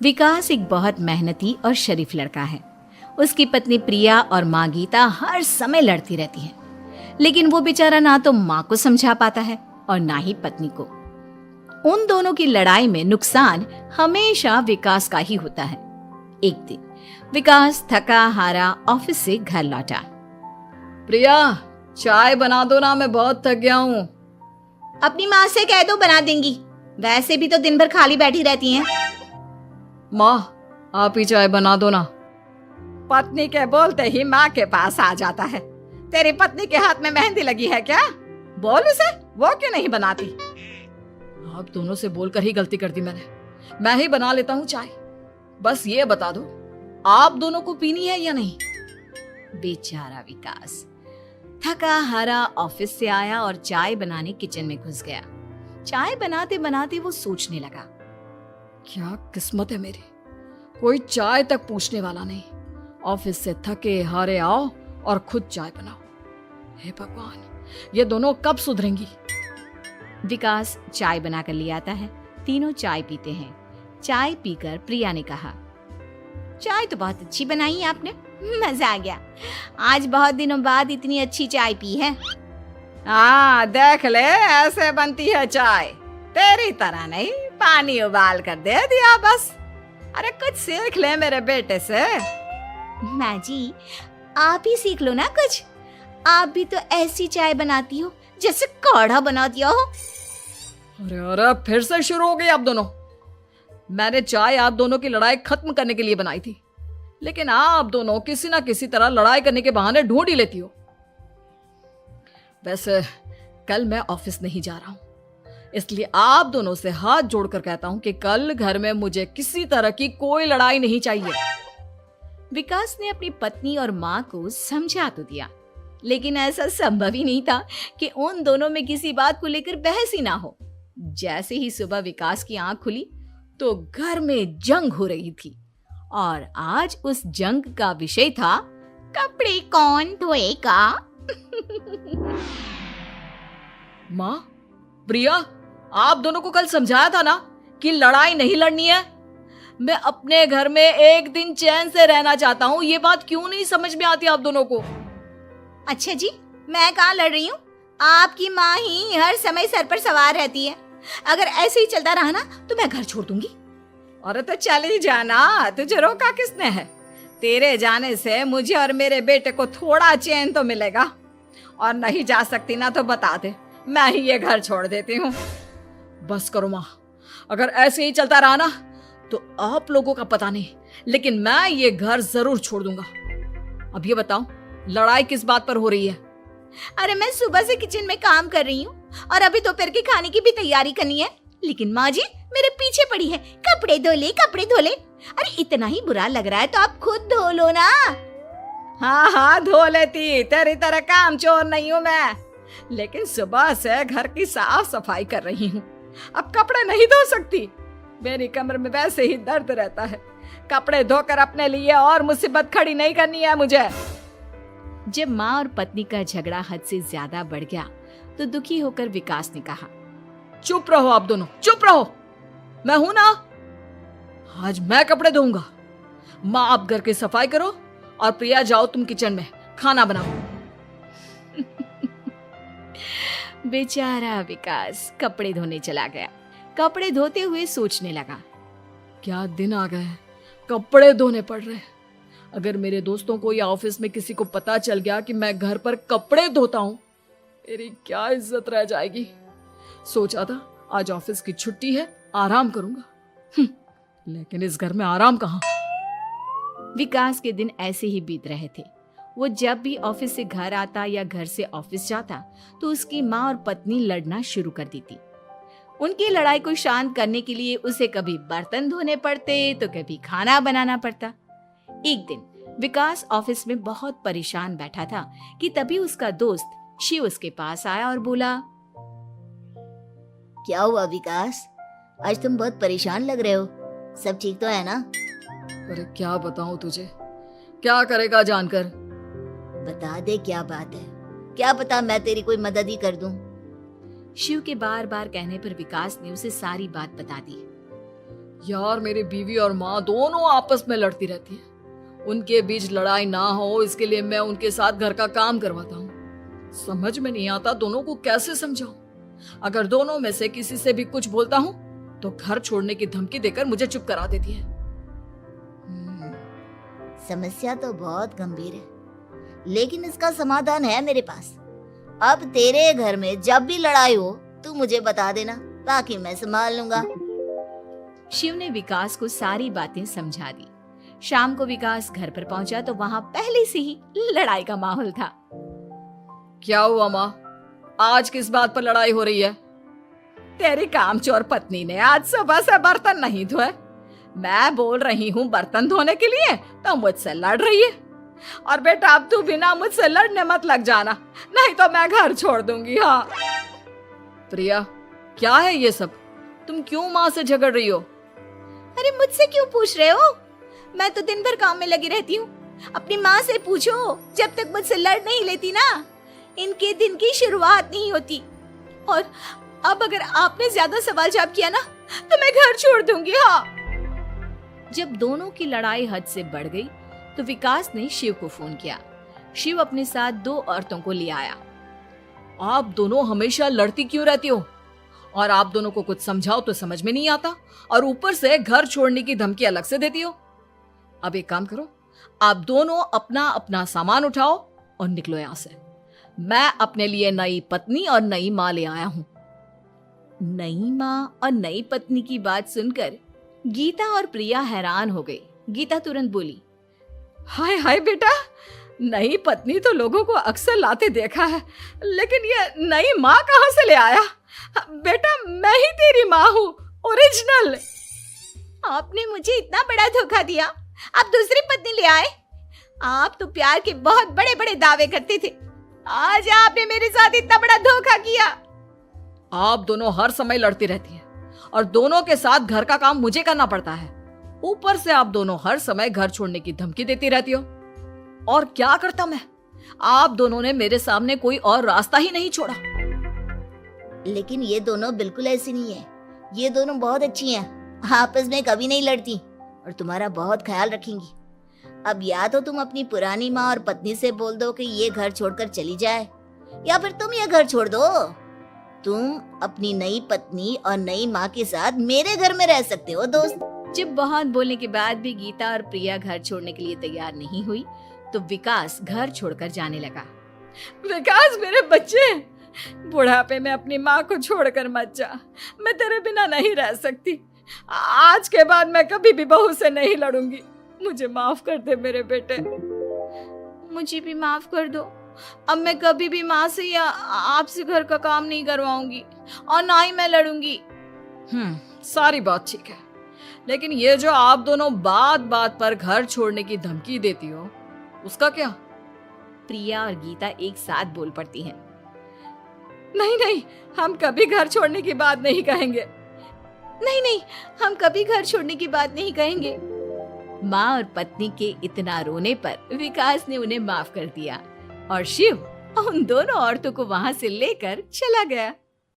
विकास एक बहुत मेहनती और शरीफ लड़का है। उसकी पत्नी प्रिया और माँ गीता हर समय लड़ती रहती है, लेकिन वो बेचारा ना तो माँ को समझा पाता है और ना ही पत्नी को। उन दोनों की लड़ाई में नुकसान हमेशा विकास का ही होता है। एक दिन विकास थका हारा ऑफिस से घर लौटा। प्रिया, चाय बना दो ना, मैं बहुत थक गया हूँ। अपनी माँ से कह दो, बना देंगी। वैसे भी तो दिन भर खाली बैठी रहती हैं। माँ, आप ही चाय बना दो ना। पत्नी के बोलते ही माँ के पास आ जाता है। तेरी पत्नी के हाथ में मेहंदी लगी है क्या? बोल उसे, वो क्यों नहीं बनाती? आप दोनों से बोलकर ही गलती कर दी मैंने। मैं ही बना लेता हूँ चाय। बस ये बता दो, आप दोनों को पीनी है या नहीं? बेचारा विकास थका हारा ऑफिस से आया और चाय बनाने किचन में घुस गया। चाय बनाते बनाते वो सोचने लगा, क्या किस्मत है मेरी, कोई चाय तक पूछने वाला नहीं। ऑफिस से थके हारे आओ और खुद चाय बनाओ। हे भगवान, ये दोनों कब सुधरेंगी? विकास चाय बनाकर ले आता है। तीनों चाय पीते हैं। चाय पीकर प्रिया ने कहा, चाय तो बहुत अच्छी बनाई है आपने, मजा आ गया। आज बहुत दिनों बाद इतनी अच्छी चाय पी है। हाँ, देख ले, ऐसे बनती है चाय। तेरी तरह नहीं, पानी उबाल कर दे दिया बस। अरे कुछ सीख ले मेरे बेटे से। माँ जी, आप ही सीख लो ना कुछ। आप भी तो ऐसी चाय बनाती हो जैसे काढ़ा बना दिया हो। अरे अरे, फिर से शुरू हो गई आप दोनों। मैंने चाय आप दोनों की लड़ाई खत्म करने के लिए बनाई थी, लेकिन आप दोनों किसी ना किसी तरह लड़ाई करने के बहाने ढूंढ ही लेती हो। वैसे कल मैं ऑफिस नहीं जा रहा हूं, इसलिए आप दोनों से हाथ जोड़कर कहता हूं कि कल घर में मुझे किसी तरह की कोई लड़ाई नहीं चाहिए। विकास ने अपनी पत्नी और माँ को समझा तो दिया, लेकिन ऐसा संभव ही नहीं था कि उन दोनों में किसी बात को लेकर बहस ही ना हो। जैसे ही सुबह विकास की आंख खुली तो घर में जंग हो रही थी, और आज उस जंग का विषय था कपड़े कौन धोएगा। माँ, प्रिया, आप दोनों को कल समझाया था ना कि लड़ाई नहीं लड़नी है। मैं अपने घर में एक दिन चैन से रहना चाहता हूँ। ये बात क्यों नहीं समझ में आती आप दोनों को? अच्छा जी, मैं कहाँ लड़ रही हूँ? आपकी माँ ही हर समय सर पर सवार रहती है। अगर ऐसे ही चलता रहा ना तो मैं घर छोड़ दूंगी। अरे तो चली जाना, तुझे रोका किसने है? तेरे जाने से मुझे और मेरे बेटे को थोड़ा चैन तो मिलेगा। और नहीं जा सकती ना तो बता दे, मैं ही ये घर छोड़ देती हूँ। बस करो माँ, अगर ऐसे ही चलता रहा ना तो आप लोगों का पता नहीं, लेकिन मैं ये घर जरूर छोड़ दूंगा। अब ये बताओ, लड़ाई किस बात पर हो रही है? अरे मैं सुबह से किचन में काम कर रही हूँ और अभी दोपहर के खाने की भी तैयारी करनी है, लेकिन माँ जी मेरे पीछे पड़ी है, कपड़े धो ले, कपड़े धो ले। अरे इतना ही बुरा लग रहा है तो आप खुद धो लो ना। हाँ हाँ, धो लेती, तेरी तरह काम चोर नहीं हूँ मैं, लेकिन सुबह से घर की साफ सफाई कर रही हूँ, अब कपड़े नहीं धो सकती। मेरी कमर में वैसे ही दर्द रहता है। कपड़े धोकर अपने लिए और मुसीबत खड़ी नहीं करनी है मुझे। जब माँ और पत्नी का झगड़ा हद से ज्यादा बढ़ गया तो दुखी होकर विकास ने कहा, चुप रहो आप दोनों, चुप रहो। मैं हूं ना, आज मैं कपड़े धोऊंगा। माँ, आप घर की सफाई करो और प्रिया, जाओ तुम किचन में खाना बनाओ। बेचारा विकास कपड़े धोने चला गया। कपड़े धोते हुए सोचने लगा, क्या दिन आ गए, कपड़े धोने पड़ रहे। अगर मेरे दोस्तों को या ऑफिस में किसी को पता चल गया कि मैं घर पर कपड़े धोता हूँ, मेरी क्या इज्जत रह जाएगी। सोचा था आज ऑफिस की छुट्टी है, आराम करूंगा, लेकिन इस घर में आराम कहाँ। विकास के दिन ऐसे ही बीत रहे थे। वो जब भी ऑफिस से घर आता या घर से ऑफिस जाता तो उसकी माँ और पत्नी लड़ना शुरू कर देती। उनकी लड़ाई को शांत करने के लिए उसे कभी बर्तन धोने पड़ते तो कभी खाना बनाना पड़ता। एक दिन विकास ऑफिस में बहुत परेशान बैठा था कि तभी उसका दोस्त शिव उसके पास आया और बोला, क्या हुआ विकास, आज तुम बहुत परेशान लग रहे हो, सब ठीक तो है ना? अरे क्या बताऊं तुझे, क्या करेगा जानकर। बता दे क्या बात है, क्या पता मैं तेरी कोई मदद ही कर दूं। शिव के बार बार कहने पर विकास ने उसे सारी बात बता दी। यार मेरी बीवी और माँ दोनों आपस में लड़ती रहती है। उनके बीच लड़ाई ना हो इसके लिए मैं उनके साथ घर का काम करवाता हूँ। समझ में नहीं आता दोनों को कैसे समझाऊं। अगर दोनों में से किसी से भी कुछ बोलता हूँ तो घर छोड़ने की धमकी देकर मुझे चुप करा देती है। समस्या तो बहुत गंभीर है, लेकिन इसका समाधान है मेरे पास। अब तेरे घर में जब भी लड़ाई हो तू मुझे बता देना, बाकी मैं संभाल लूंगा। शिव ने विकास को सारी बातें समझा दी। शाम को विकास घर पर पहुंचा तो वहां पहले से ही लड़ाई का माहौल था। क्या हुआ माँ, आज किस बात पर लड़ाई हो रही है? तेरी कामचोर पत्नी ने आज सुबह से बर्तन नहीं धोए। मैं बोल रही हूँ बर्तन धोने के लिए तो मुझसे लड़ रही है। और बेटा अब तू बिना मुझसे लड़ने मत लग जाना, नहीं तो मैं घर छोड़ दूंगी। हाँ प्रिया, क्या है ये सब? तुम क्यों माँ से झगड़ रही हो? अरे मुझसे क्यों पूछ रहे हो? मैं तो दिन भर काम में लगी रहती हूँ। अपनी माँ से पूछो, जब तक मुझसे लड़ नहीं लेती ना इनके दिन की शुरुआत नहीं होती। और अब अगर आपने ज्यादा सवाल जवाब किया ना तो मैं घर छोड़ दूंगी। हाँ। जब दोनों की लड़ाई हद से बढ़ गई तो विकास ने शिव को फोन किया। शिव अपने साथ 2 औरतों को ले आया। आप दोनों हमेशा लड़ती क्यों रहती हो? और आप दोनों को कुछ समझाओ तो समझ में नहीं आता, और ऊपर से घर छोड़ने की धमकी अलग से देती हो। अब एक काम करो, आप दोनों अपना अपना सामान उठाओ और निकलो यहां से। मैं अपने लिए नई पत्नी और नई माँ ले आया हूँ। नई माँ और नई पत्नी की बात सुनकर गीता और प्रिया हैरान हो गई। गीता तुरंत बोली, हाय हाय बेटा, नई पत्नी तो लोगों को अक्सर लाते देखा है, लेकिन ये नई माँ कहाँ से ले आया? बेटा मैं ही तेरी माँ हूँ, ओरिजिनल। आपने मुझे इतना बड़ा धोखा दिया, आप दूसरी पत्नी ले आए। आप तो प्यार के बहुत बड़े बड़े दावे करते थे, आज आपने मेरे साथ इतना बड़ा धोखा किया। आप दोनों हर समय लड़ती रहती हैं और दोनों के साथ घर का काम मुझे करना पड़ता है। ऊपर से आप दोनों हर समय घर छोड़ने की धमकी देती रहती हो। और क्या करता मैं? आप दोनों ने मेरे सामने कोई और रास्ता ही नहीं छोड़ा। लेकिन ये दोनों बिल्कुल ऐसी नहीं है। ये दोनों बहुत अच्छी हैं, आपस में कभी नहीं लड़ती और तुम्हारा बहुत ख्याल रखेंगी। अब या तो तुम अपनी पुरानी माँ और पत्नी से बोल दो कि ये घर छोड़कर चली जाए, या फिर तुम ये घर छोड़ दो। तुम अपनी नई पत्नी और नई माँ के साथ मेरे घर में रह सकते हो दोस्त। जब बहुत बोलने के बाद भी गीता और प्रिया घर छोड़ने के लिए तैयार नहीं हुई तो विकास घर छोड़कर जाने लगा। विकास मेरे बच्चे, बुढ़ापे में अपनी माँ को छोड़कर मत जा। मैं तेरे बिना नहीं रह सकती। आज के बाद मैं कभी भी बहू से नहीं लड़ूंगी। मुझे माफ कर दे मेरे बेटे। मुझे भी माफ कर दो। अब मैं कभी भी माँ से या आपसे घर का काम नहीं करवाऊंगी और ना ही मैं लड़ूंगी। सारी बात ठीक है, लेकिन ये जो आप दोनों बात बात पर घर छोड़ने की धमकी देती हो, उसका क्या? प्रिया और गीता एक साथ बोल पड़ती हैं। नहीं नहीं, हम कभी घर छोड़ने की बात नहीं कहेंगे। नहीं नहीं, हम कभी घर छोड़ने की बात नहीं कहेंगे। माँ और पत्नी के इतना रोने पर विकास ने उन्हें माफ कर दिया और शिव उन दोनों औरतों को वहां से लेकर चला गया।